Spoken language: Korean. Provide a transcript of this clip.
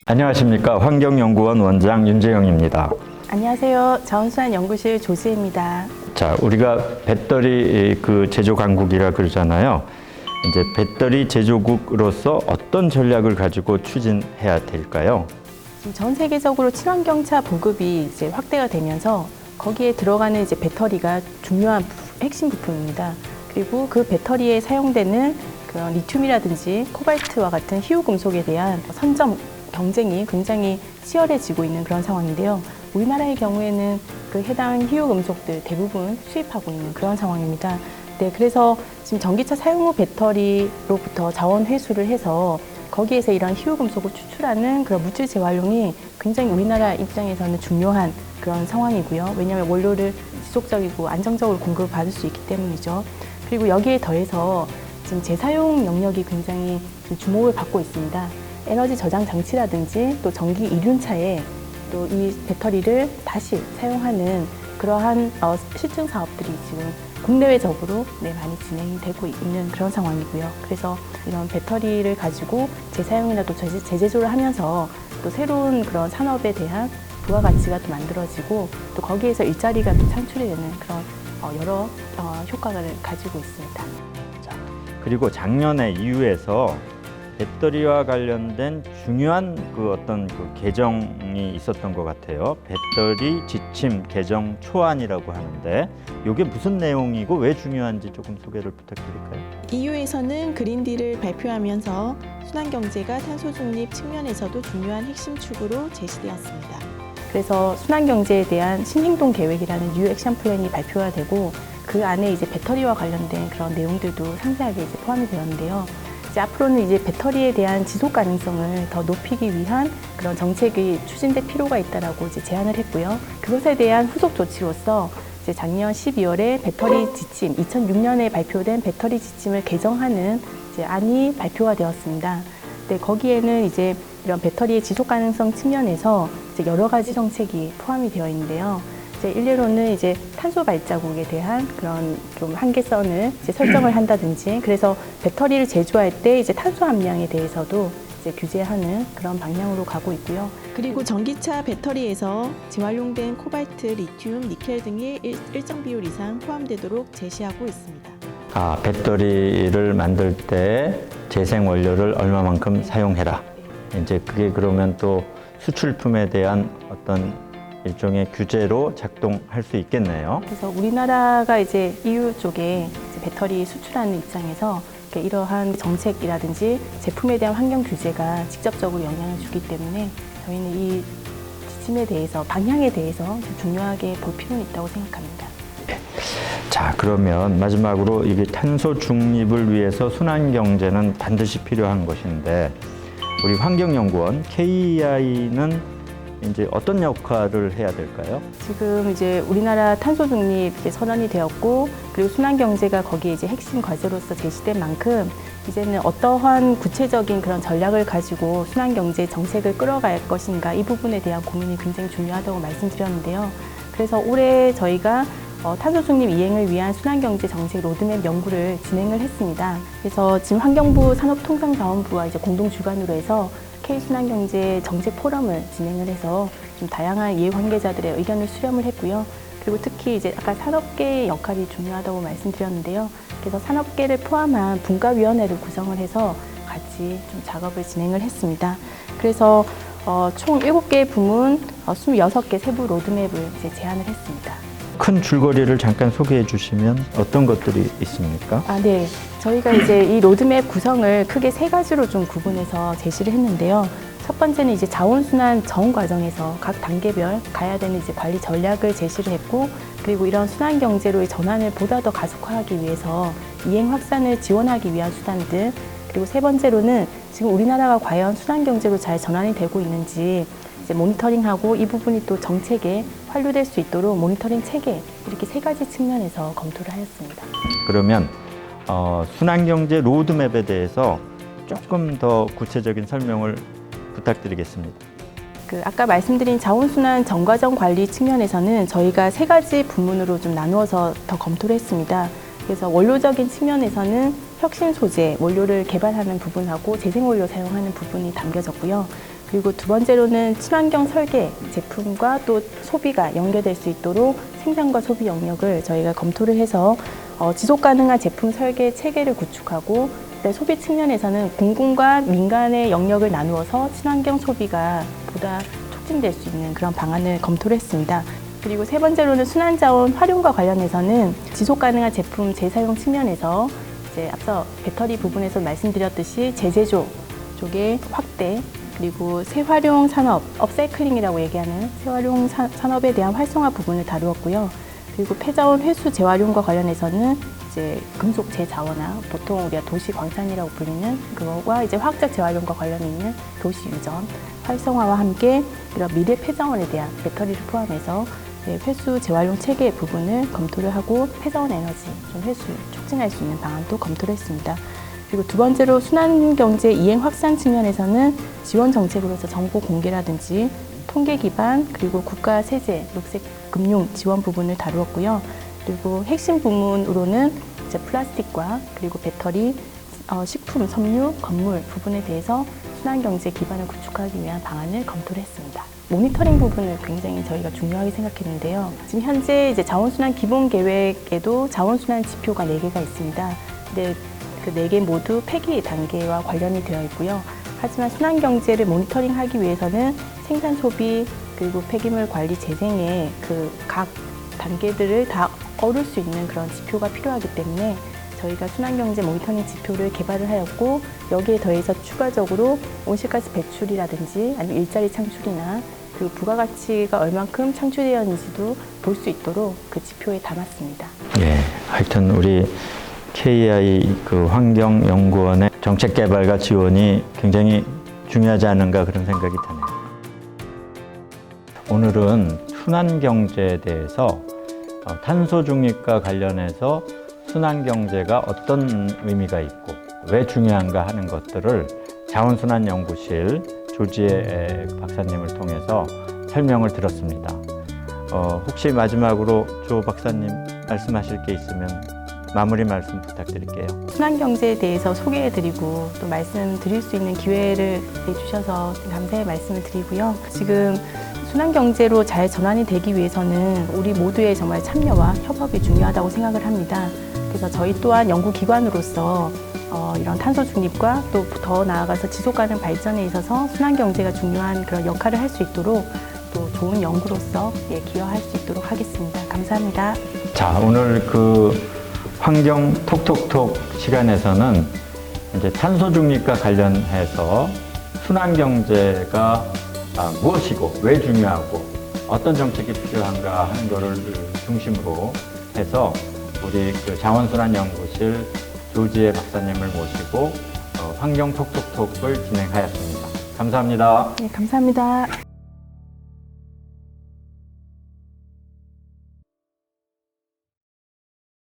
안녕하십니까. 환경연구원 원장 윤재영입니다. 안녕하세요. 자원순환연구실 조지혜입니다. 자, 우리가 배터리 제조 강국이라 그러잖아요. 이제 배터리 제조국으로서 어떤 전략을 가지고 추진해야 될까요? 지금 전 세계적으로 친환경차 보급이 이제 확대가 되면서 거기에 들어가는 이제 배터리가 중요한 핵심 부품입니다. 그리고 그 배터리에 사용되는 그런 리튬이라든지 코발트와 같은 희귀 금속에 대한 선점 경쟁이 굉장히 치열해지고 있는 그런 상황인데요. 우리나라의 경우에는 그 해당 희귀 금속들 대부분 수입하고 있는 그런 상황입니다. 네, 그래서 지금 전기차 사용 후 배터리로부터 자원 회수를 해서 거기에서 이런 희귀 금속을 추출하는 그런 물질 재활용이 굉장히 우리나라 입장에서는 중요한 그런 상황이고요. 왜냐하면 원료를 지속적이고 안정적으로 공급을 받을 수 있기 때문이죠. 그리고 여기에 더해서 지금 재사용 영역이 굉장히 주목을 받고 있습니다. 에너지 저장 장치라든지 또 전기 이륜차에 또 이 배터리를 다시 사용하는 그러한 실증 사업들이 지금 국내외적으로 많이 진행이 되고 있는 그런 상황이고요. 그래서 이런 배터리를 가지고 재사용이나 또 재제조를 하면서 또 새로운 그런 산업에 대한 부가가치가 또 만들어지고 또 거기에서 일자리가 또 창출이 되는 그런 여러 효과를 가지고 있습니다. 자, 그리고 작년에 EU에서 배터리와 관련된 중요한 어떤 개정이 있었던 것 같아요. 배터리 지침 개정 초안이라고 하는데 이게 무슨 내용이고 왜 중요한지 조금 소개를 부탁드릴까요? EU에서는 그린딜을 발표하면서 순환경제가 탄소 중립 측면에서도 중요한 핵심 축으로 제시되었습니다. 그래서 순환경제에 대한 신행동 계획이라는 뉴 액션 플랜이 발표가 되고 그 안에 이제 배터리와 관련된 그런 내용들도 상세하게 이제 포함이 되었는데요. 앞으로는 이제 배터리에 대한 지속 가능성을 더 높이기 위한 그런 정책이 추진될 필요가 있다라고 이제 제안을 했고요. 그것에 대한 후속 조치로서 이제 작년 12월에 배터리 지침, 2006년에 발표된 배터리 지침을 개정하는 이제 안이 발표가 되었습니다. 네, 거기에는 이제 이런 배터리의 지속 가능성 측면에서 이제 여러 가지 정책이 포함이 되어 있는데요. 일례로는 이제 탄소 발자국에 대한 그런 좀 한계선을 이제 설정을 한다든지, 그래서 배터리를 제조할 때 이제 탄소 함량에 대해서도 이제 규제하는 그런 방향으로 가고 있고요. 그리고 전기차 배터리에서 재활용된 코발트, 리튬, 니켈 등이 일정 비율 이상 포함되도록 제시하고 있습니다. 배터리를 만들 때 재생 원료를 얼마만큼 사용해라. 이제 그게 그러면 또 수출품에 대한 어떤 일종의 규제로 작동할 수 있겠네요. 그래서 우리나라가 이제 EU 쪽에 이제 배터리 수출하는 입장에서 이러한 정책이라든지 제품에 대한 환경 규제가 직접적으로 영향을 주기 때문에 저희는 이 지침에 대해서, 방향에 대해서 중요하게 볼 필요는 있다고 생각합니다. 자, 그러면 마지막으로 이게 탄소 중립을 위해서 순환 경제는 반드시 필요한 것인데 우리 환경연구원 KEI는 이제 어떤 역할을 해야 될까요? 지금 이제 우리나라 탄소 중립 선언이 되었고, 그리고 순환 경제가 거기에 이제 핵심 과제로서 제시된 만큼 이제는 어떠한 구체적인 그런 전략을 가지고 순환 경제 정책을 끌어갈 것인가, 이 부분에 대한 고민이 굉장히 중요하다고 말씀드렸는데요. 그래서 올해 저희가 탄소 중립 이행을 위한 순환경제 정책 로드맵 연구를 진행을 했습니다. 그래서 지금 환경부 산업통상자원부와 이제 공동 주관으로 해서 K순환경제 정책 포럼을 진행을 해서 좀 다양한 이해관계자들의 의견을 수렴을 했고요. 그리고 특히 이제 아까 산업계의 역할이 중요하다고 말씀드렸는데요. 그래서 산업계를 포함한 분과위원회를 구성을 해서 같이 좀 작업을 진행을 했습니다. 그래서 총 7개 부문 26개 세부 로드맵을 이제 제안을 했습니다. 큰 줄거리를 잠깐 소개해 주시면 어떤 것들이 있습니까? 네. 저희가 이제 이 로드맵 구성을 크게 3가지로 좀 구분해서 제시를 했는데요. 첫 번째는 이제 자원순환 전 과정에서 각 단계별 가야 되는 이제 관리 전략을 제시를 했고, 그리고 이런 순환 경제로의 전환을 보다 더 가속화하기 위해서 이행 확산을 지원하기 위한 수단들, 그리고 세 번째로는 지금 우리나라가 과연 순환 경제로 잘 전환이 되고 있는지 이제 모니터링하고 이 부분이 또 정책에 환류될 수 있도록 모니터링 체계, 이렇게 3가지 측면에서 검토를 하였습니다. 그러면 순환경제 로드맵에 대해서 조금 더 구체적인 설명을 부탁드리겠습니다. 아까 말씀드린 자원순환 전과정 관리 측면에서는 저희가 3가지 부문으로 좀 나누어서 더 검토를 했습니다. 그래서 원료적인 측면에서는 혁신 소재, 원료를 개발하는 부분하고 재생원료 사용하는 부분이 담겨졌고요. 그리고 두 번째로는 친환경 설계 제품과 또 소비가 연계될 수 있도록 생산과 소비 영역을 저희가 검토를 해서 지속 가능한 제품 설계 체계를 구축하고, 소비 측면에서는 공군과 민간의 영역을 나누어서 친환경 소비가 보다 촉진될 수 있는 그런 방안을 검토를 했습니다. 그리고 세 번째로는 순환자원 활용과 관련해서는 지속 가능한 제품 재사용 측면에서 이제 앞서 배터리 부분에서 말씀드렸듯이 재제조 쪽의 확대, 그리고 재활용 산업, 업사이클링이라고 얘기하는 재활용 산업에 대한 활성화 부분을 다루었고요. 그리고 폐자원 회수 재활용과 관련해서는 이제 금속 재자원화, 보통 우리가 도시 광산이라고 불리는 그거와 이제 화학적 재활용과 관련이 있는 도시 유전 활성화와 함께 이런 미래 폐자원에 대한 배터리를 포함해서 회수 재활용 체계 부분을 검토를 하고 폐자원 에너지 좀 회수 촉진할 수 있는 방안도 검토를 했습니다. 그리고 두 번째로 순환경제 이행 확산 측면에서는 지원 정책으로서 정보 공개라든지 통계 기반, 그리고 국가 세제, 녹색 금융 지원 부분을 다루었고요. 그리고 핵심 부문으로는 이제 플라스틱과 그리고 배터리, 식품, 섬유, 건물 부분에 대해서 순환경제 기반을 구축하기 위한 방안을 검토를 했습니다. 모니터링 부분을 굉장히 저희가 중요하게 생각했는데요. 지금 현재 이제 자원순환 기본 계획에도 자원순환 지표가 4개가 있습니다. 근데 그 4개 모두 폐기 단계와 관련이 되어 있고요. 하지만 순환경제를 모니터링하기 위해서는 생산 소비, 그리고 폐기물 관리 재생의 그 각 단계들을 다 얻을 수 있는 그런 지표가 필요하기 때문에 저희가 순환경제 모니터링 지표를 개발을 하였고, 여기에 더해서 추가적으로 온실가스 배출이라든지 아니면 일자리 창출이나 그리고 부가가치가 얼만큼 창출되었는지도 볼 수 있도록 그 지표에 담았습니다. 예, 하여튼 우리 KI 그 환경연구원의 정책 개발과 지원이 굉장히 중요하지 않은가 그런 생각이 드네요. 오늘은 순환경제에 대해서 탄소 중립과 관련해서 순환경제가 어떤 의미가 있고 왜 중요한가 하는 것들을 자원순환연구실 조지혜 박사님을 통해서 설명을 들었습니다. 혹시 마지막으로 조 박사님 말씀하실 게 있으면 마무리 말씀 부탁드릴게요. 순환경제에 대해서 소개해드리고 또 말씀드릴 수 있는 기회를 내주셔서 감사의 말씀을 드리고요. 지금 순환경제로 잘 전환이 되기 위해서는 우리 모두의 정말 참여와 협업이 중요하다고 생각을 합니다. 그래서 저희 또한 연구기관으로서 이런 탄소 중립과 또 더 나아가서 지속가능 발전에 있어서 순환경제가 중요한 그런 역할을 할 수 있도록 또 좋은 연구로서 기여할 수 있도록 하겠습니다. 감사합니다. 자, 오늘 그 환경 톡톡톡 시간에서는 이제 탄소 중립과 관련해서 순환경제가 무엇이고 왜 중요하고 어떤 정책이 필요한가 하는 것을 중심으로 해서 우리 그 자원순환연구실 조지혜 박사님을 모시고 환경 톡톡톡을 진행하였습니다. 감사합니다. 네, 감사합니다.